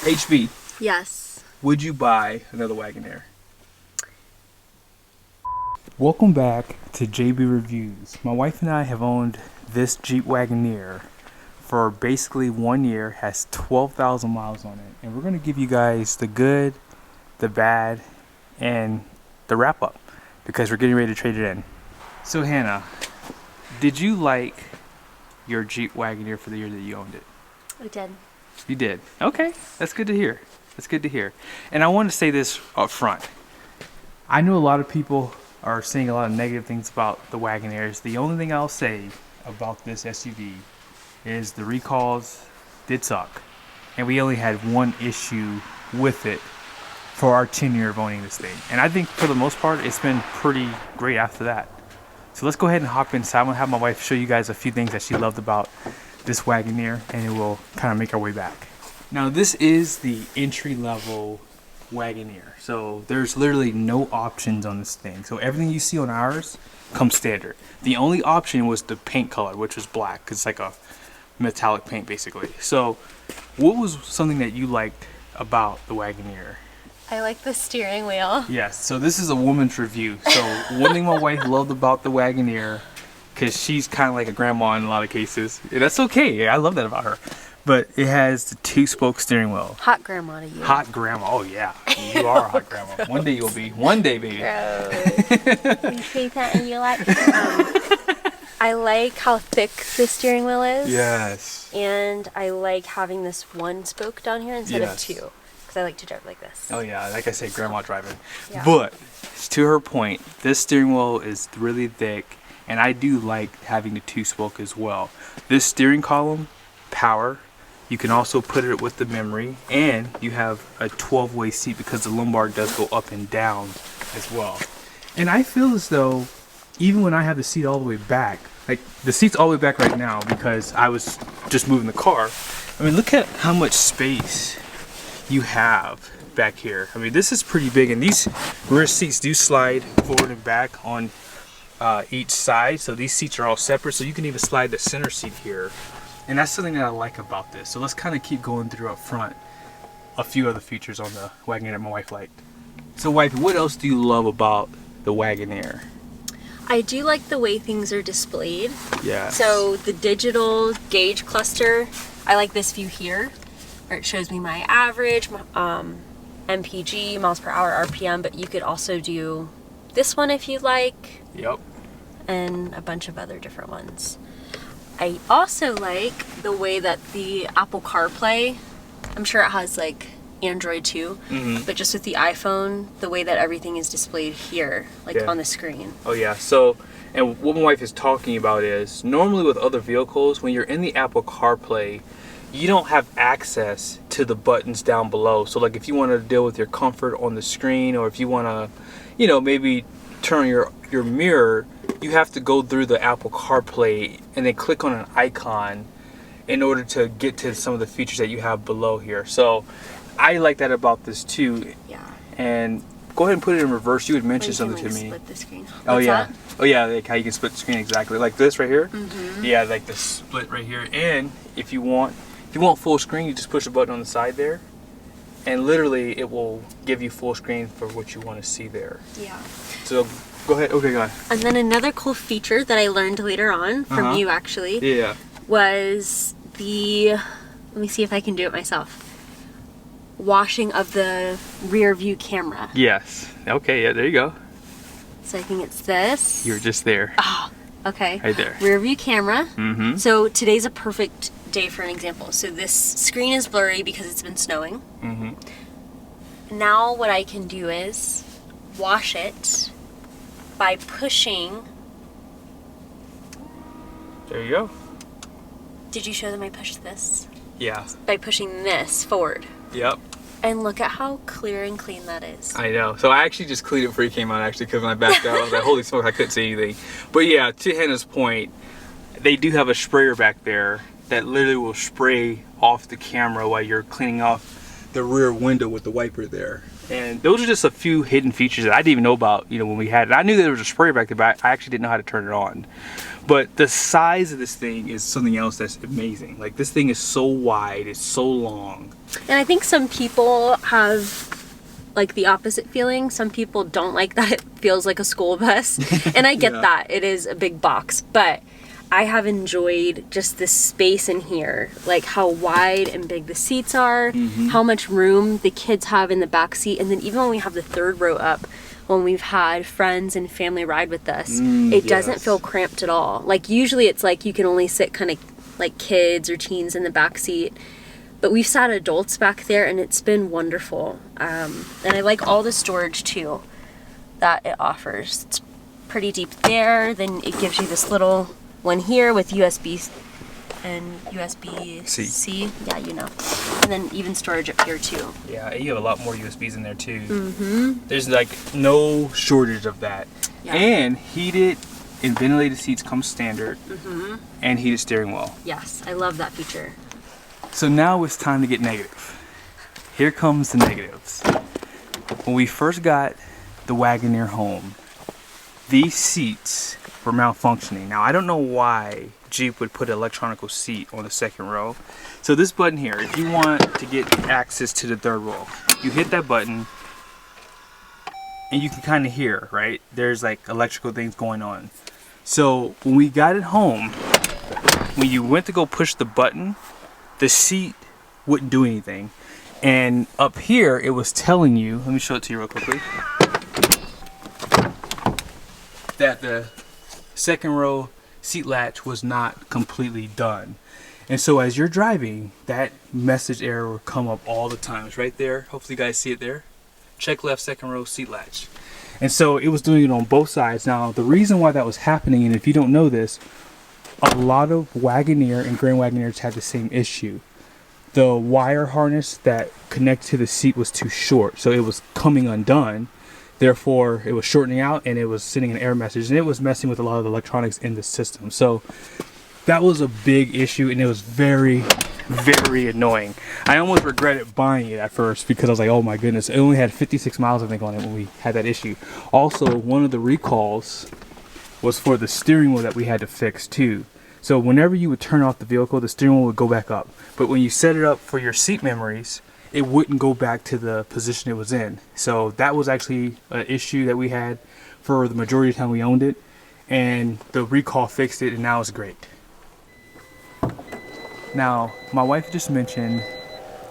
HB, Yes. would you buy another Wagoneer? Welcome back to JB Reviews. My wife and I have owned this Jeep Wagoneer for basically 1 year, has 12,000 miles on it, and we're going to give you guys the good, the bad, and the wrap up because we're getting ready to trade it in. So Hannah, did you like your Jeep Wagoneer for the year that you owned it? I did. You did. Okay, that's good to hear. That's good to hear. And I want to say this up front. I know a lot of people are saying a lot of negative things about the Wagoneers. The only thing I'll say about this SUV is the recalls did suck. And we only had one issue with it for our tenure of owning this thing. And I think for the most part, it's been pretty great after that. So let's go ahead and hop inside. I'm going to have my wife show you guys a few things that she loved about this Wagoneer, and it will kind of make our way back. Now this is the entry-level Wagoneer. So there's literally no options on this thing. So everything you see on ours comes standard. The only option was the paint color, which was black, because it's like a metallic paint basically. So what was something that you liked about the Wagoneer? I like the steering wheel. Yes, so this is a woman's review. So one thing my wife loved about the Wagoneer, because she's kind of like a grandma in a lot of cases. Yeah, that's okay, I love that about her. But it has the 2-spoke steering wheel. Hot grandma to you. Hot grandma, oh yeah, you are a hot grandma. One day you'll be, one day baby. You say that and you like I like how thick the steering wheel is. Yes. And I like having this one spoke down here instead of Yes. two. Because I like to drive like this. Oh yeah, like I say, grandma driving. Yeah. But to her point, this steering wheel is really thick, and I do like having the 2-spoke as well. This steering column, power. You can also put it with the memory, and you have a 12-way seat because the lumbar does go up and down as well. And I feel as though, even when I have the seat all the way back, like the seat's all the way back right now because I was just moving the car. I mean, look at how much space you have back here. I mean, this is pretty big, and these rear seats do slide forward and back on each side. So these seats are all separate, so you can even slide the center seat here. And that's something that I like about this. So let's kind of keep going through up front a few other features on the Wagoneer that my wife liked. So wife, what else do you love about the Wagoneer? I do like the way things are displayed. Yeah. So the digital gauge cluster, I like this view here, where it shows me my average, MPG, miles per hour, RPM, but you could also do this one if you like. Yep. And a bunch of other different ones. I also like the way that the Apple CarPlay, I'm sure it has like Android too, but just with the iPhone, the way that everything is displayed here, like on the screen. Oh yeah, so, and what my wife is talking about is, normally with other vehicles, when you're in the Apple CarPlay, you don't have access to the buttons down below. So like if you want to deal with your comfort on the screen, or if you want to, you know, maybe turn your mirror, you have to go through the Apple CarPlay and then click on an icon in order to get to some of the features that you have below here. So I like that about this too. Yeah. And go ahead and put it in reverse. You had mentioned something to me. Split the screen. Oh What's yeah. that? Oh yeah, like how you can split the screen exactly. Like this right here. Yeah, like the split right here. And if you want full screen, you just push a button on the side there, and literally it will give you full screen for what you want to see there. Yeah. So go ahead. Okay, go ahead. And then another cool feature that I learned later on from you actually Yeah. was the, let me see if I can do it myself, washing of the rear view camera. Yes. Okay, yeah, there you go. So I think it's this. You were just there. Oh, okay. Right there. Rear view camera. Mm-hmm. So today's a perfect day for an example. So this screen is blurry because it's been snowing. Mm-hmm. Now what I can do is wash it by pushing. There you go. Did you show them I pushed this? Yeah. By pushing this forward. Yep. And look at how clear and clean that is. I know. So I actually just cleaned it before you came out, actually, because when I backed out, I was like, holy smoke, I couldn't see anything. But yeah, to Hannah's point, they do have a sprayer back there that literally will spray off the camera while you're cleaning off the rear window with the wiper there. And those are just a few hidden features that I didn't even know about, you know, when we had it. I knew there was a sprayer back there, but I actually didn't know how to turn it on. But the size of this thing is something else that's amazing. Like, this thing is so wide, it's so long. And I think some people have like the opposite feeling. Some people don't like that it feels like a school bus. And I get that. It is a big box, but I have enjoyed just this space in here, like how wide and big the seats are, how much room the kids have in the back seat, and then even when we have the third row up, when we've had friends and family ride with us, it doesn't feel cramped at all. Like usually it's like you can only sit kind of like kids or teens in the back seat, but we've sat adults back there and it's been wonderful. And I like all the storage too that it offers. It's pretty deep there, then it gives you this little one here with USB and USB-C. Yeah, you know. And then even storage up here too. Yeah, you have a lot more USBs in there too. There's like no shortage of that. Yeah. And heated and ventilated seats come standard. And heated steering wheel. Yes, I love that feature. So now it's time to get negative. Here comes the negatives. When we first got the Wagoneer home, these seats were malfunctioning. Now I don't know why Jeep would put an electronical seat on the second row. So this button here, if you want to get access to the third row, you hit that button and you can kind of hear, right? There's like electrical things going on. So when we got it home, when you went to go push the button, the seat wouldn't do anything. And up here, it was telling you, let me show it to you real quickly, that the second row seat latch was not completely done. And so as you're driving, that message error will come up all the time. It's right there. Hopefully you guys see it there. Check left second row seat latch. And so it was doing it on both sides. Now the reason why that was happening, and if you don't know this, a lot of Wagoneer and Grand Wagoneers had the same issue. The wire harness that connected to the seat was too short, so it was coming undone. Therefore, it was shortening out and it was sending an error message, and it was messing with a lot of the electronics in the system. So that was a big issue, and it was very, very annoying. I almost regretted buying it at first because I was like, oh my goodness, it only had 56 miles I think on it when we had that issue. Also, one of the recalls was for the steering wheel that we had to fix too. So whenever you would turn off the vehicle, the steering wheel would go back up. But when you set it up for your seat memories, it wouldn't go back to the position it was in. So that was actually an issue that we had for the majority of the time we owned it. And the recall fixed it, and now it's great. Now, my wife just mentioned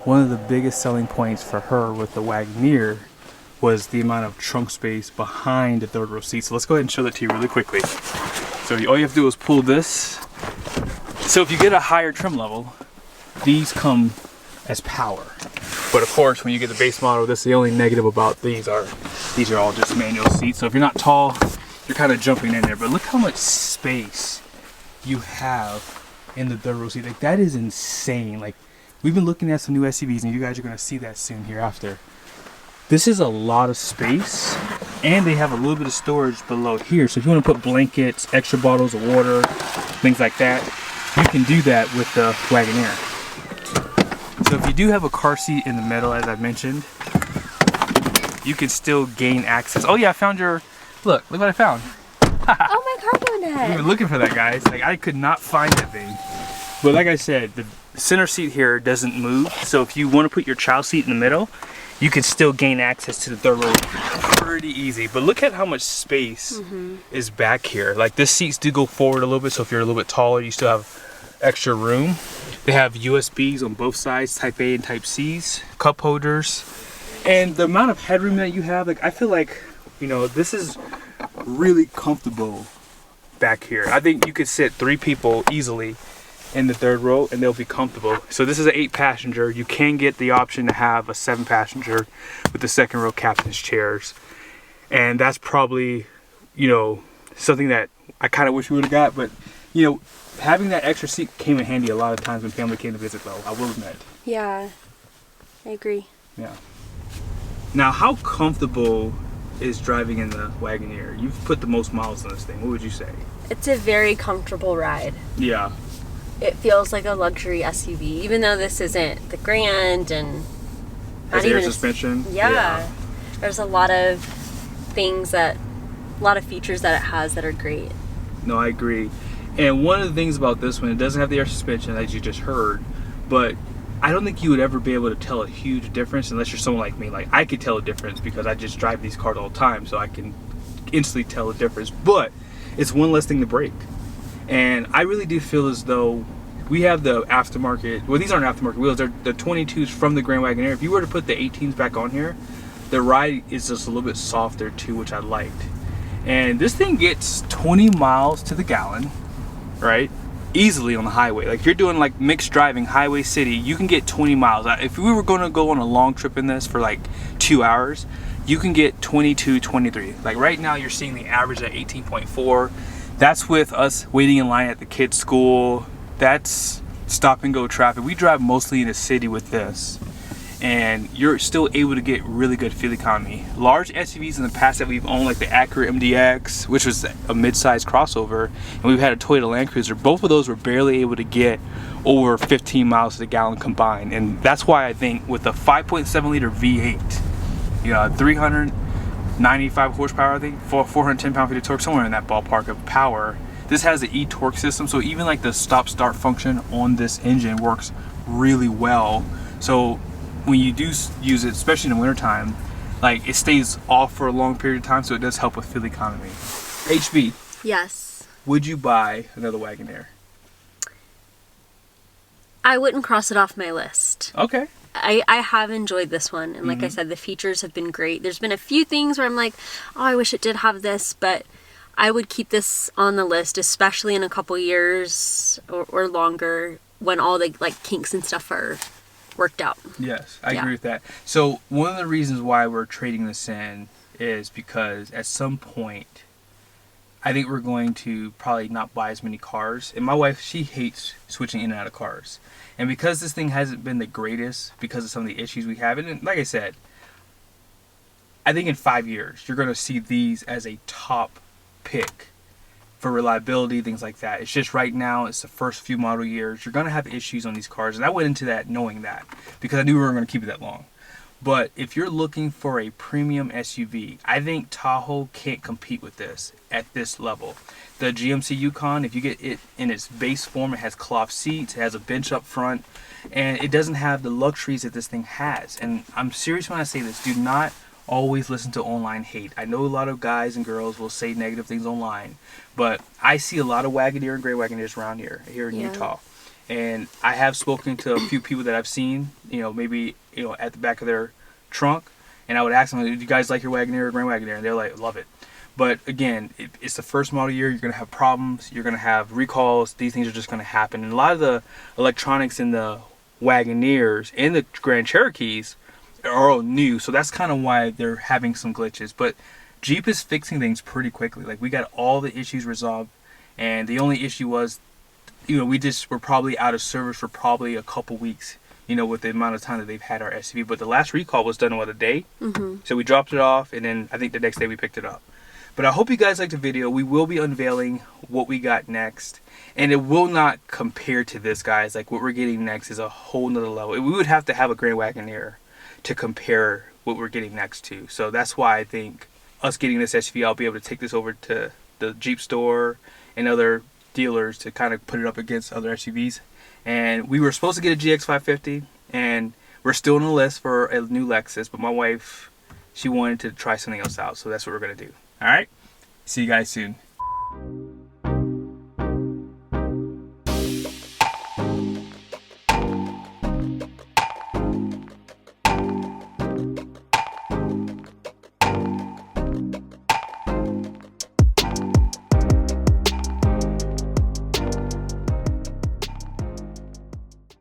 one of the biggest selling points for her with the Wagoneer was the amount of trunk space behind the third row seat. So let's go ahead and show that to you really quickly. So all you have to do is pull this. So if you get a higher trim level, these come as power. But of course, when you get the base model, this is the only negative about these are all just manual seats. So if you're not tall, you're kind of jumping in there. But look how much space you have in the third row seat. Like, that is insane. Like, we've been looking at some new SUVs, and you guys are going to see that soon hereafter. This is a lot of space, and they have a little bit of storage below here. So if you want to put blankets, extra bottles of water, things like that, you can do that with the Wagoneer. So if you do have a car seat in the middle, as I mentioned, you can still gain access. Oh yeah, I found your, look what I found. Oh, my cargo net. We've been looking for that, guys. Like, I could not find that thing. But like I said, the center seat here doesn't move. So if you want to put your child seat in the middle, you can still gain access to the third row pretty easy. But look at how much space is back here. Like, this seats do go forward a little bit, so if you're a little bit taller, you still have extra room. They have USBs on both sides, Type A and Type C's, cup holders. And the amount of headroom that you have, like, I feel like, you know, this is really comfortable back here. I think you could sit 3 people easily in the third row and they'll be comfortable. So this is an 8-passenger. You can get the option to have a 7-passenger with the second row captain's chairs, and that's probably, you know, something that I kind of wish we would have got. But, you know, having that extra seat came in handy a lot of times when family came to visit, though, I will admit. Yeah, I agree. Yeah. Now, how comfortable is driving in the Wagoneer? You've put the most miles on this thing. What would you say? It's a very comfortable ride. Yeah. It feels like a luxury SUV, even though this isn't the Grand and has air suspension. Yeah. There's a lot of features that it has that are great. No, I agree. And one of the things about this one, it doesn't have the air suspension, as you just heard, but I don't think you would ever be able to tell a huge difference unless you're someone like me. Like, I could tell a difference because I just drive these cars all the time, so I can instantly tell a difference. But it's one less thing to break. And I really do feel as though we have the aftermarket, well, these aren't aftermarket wheels, they're the 22s from the Grand Wagoneer. If you were to put the 18s back on here, the ride is just a little bit softer too, which I liked. And this thing gets 20 miles to the gallon, right? Easily on the highway. Like, if you're doing like mixed driving, highway, city, you can get 20 miles. If we were going to go on a long trip in this for like 2 hours, you can get 22, 23. Like right now you're seeing the average at 18.4. That's with us waiting in line at the kids' school. That's stop and go traffic. We drive mostly in the city with this, and you're still able to get really good fuel economy. Large SUVs in the past that we've owned, like the Acura MDX, which was a mid-size crossover, and we've had a Toyota Land Cruiser, both of those were barely able to get over 15 miles to the gallon combined. And that's why I think with the 5.7 liter V8, you know, 395 horsepower, I think, 410 pound-feet of torque, somewhere in that ballpark of power. This has the e-torque system, so even like the stop-start function on this engine works really well. So when you do use it, especially in the wintertime, like, it stays off for a long period of time, so it does help with fuel economy. HB. Yes. Would you buy another Wagoneer? I wouldn't cross it off my list. Okay. I have enjoyed this one, and like I said, the features have been great. There's been a few things where I'm like, oh, I wish it did have this, but I would keep this on the list, especially in a couple years or longer, when all the like kinks and stuff are worked out. Yes, I agree with that. So one of the reasons why we're trading this in is because at some point, I think we're going to probably not buy as many cars. And my wife, she hates switching in and out of cars. And because this thing hasn't been the greatest because of some of the issues we have, and like I said, I think in 5 years, you're going to see these as a top pick for reliability, things like that. It's just right now, it's the first few model years. You're going to have issues on these cars. And I went into that knowing that because I knew we weren't going to keep it that long. But if you're looking for a premium SUV, I think Tahoe can't compete with this at this level. The GMC Yukon, if you get it in its base form, it has cloth seats, it has a bench up front, and it doesn't have the luxuries that this thing has. And I'm serious when I say this. Do not always listen to online hate. I know a lot of guys and girls will say negative things online, but I see a lot of Wagoneer and Gray Wagoneers around here in Utah. And I have spoken to a few people that I've seen, you know, maybe, you know, at the back of their trunk, and I would ask them, do you guys like your Wagoneer or Grand Wagoneer? And they're like, love it. But again, it's the first model year. You're going to have problems. You're going to have recalls. These things are just going to happen. And a lot of the electronics in the Wagoneers and the Grand Cherokees are all new. So that's kind of why they're having some glitches. But Jeep is fixing things pretty quickly. Like, we got all the issues resolved. And the only issue was, you know, we just were probably out of service for probably a couple weeks, you know, with the amount of time that they've had our SUV. But the last recall was done in, what, a day? So we dropped it off, and then I think the next day we picked it up. But I hope you guys liked the video. We will be unveiling what we got next. And it will not compare to this, guys. Like, what we're getting next is a whole nother level. We would have to have a Grand Wagoneer to compare what we're getting next to. So that's why I think us getting this SUV, I'll be able to take this over to the Jeep store and other dealers to kind of put it up against other SUVs. And we were supposed to get a GX550, and we're still on the list for a new Lexus, but my wife, she wanted to try something else out, so that's what we're going to do. All right? See you guys soon.